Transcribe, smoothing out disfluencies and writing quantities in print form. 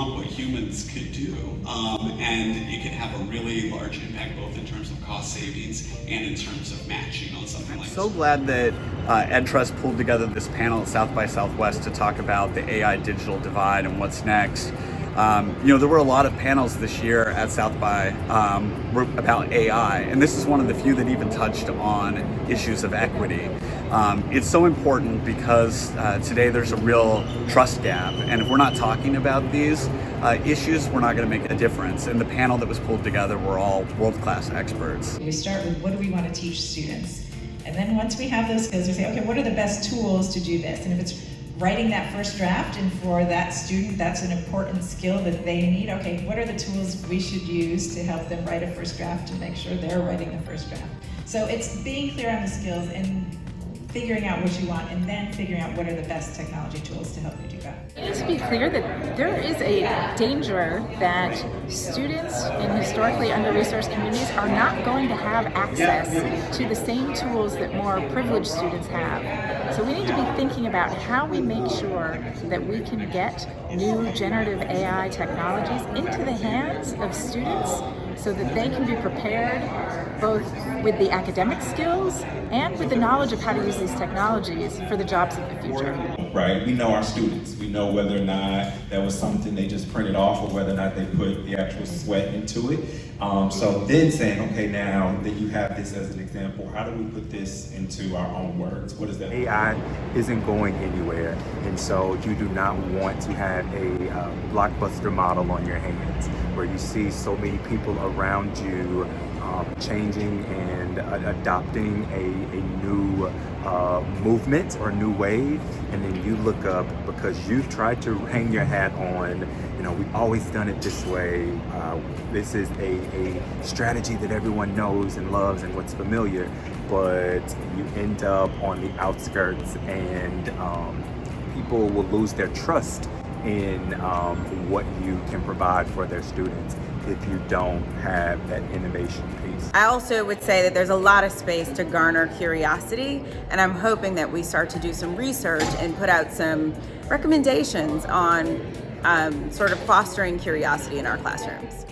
beyond what humans could do, and it could have a really large impact both in terms of cost savings and in terms of matching on something like this. So glad that EdTrust pulled together this panel at South by Southwest to talk about the AI digital divide and what's next. There were a lot of panels this year at South by about AI, and this is one of the few that even touched on issues of equity. It's so important because today there's a real trust gap, and if we're not talking about these issues, we're not going to make a difference. And the panel that was pulled together were all world-class experts. We start with what do we want to teach students? And then once we have those skills, we say, okay, what are the best tools to do this? And if it's writing that first draft, and for that student, that's an important skill that they need. Okay, what are the tools we should use to help them write a first draft to make sure they're writing the first draft? So it's being clear on the skills and figuring out what you want, and then figuring out what are the best technology tools to help you do that. It needs to be clear that there is a danger that students in historically under-resourced communities are not going to have access to the same tools that more privileged students have. So we need to be thinking about how we make sure that we can get new generative AI technologies into the hands of students so that they can be prepared both with the academic skills and with the knowledge of how to use these technologies for the jobs of the future. Right, we know our students. We know whether or not that was something they just printed off or whether or not they put the actual sweat into it. So then saying, okay, now that you have this as an example, how do we put this into our own words? What is that? AI isn't going anywhere, and so you do not want to have a blockbuster model on your hands where you see so many people around you changing and adopting a new movement or new wave, and then you look up because you've tried to hang your hat on, we've always done it this way. This is a strategy that everyone knows and loves and what's familiar, but you end up on the outskirts, and people will lose their trust in what you can provide for their students if you don't have that innovation piece. I also would say that there's a lot of space to garner curiosity, and I'm hoping that we start to do some research and put out some recommendations on sort of fostering curiosity in our classrooms.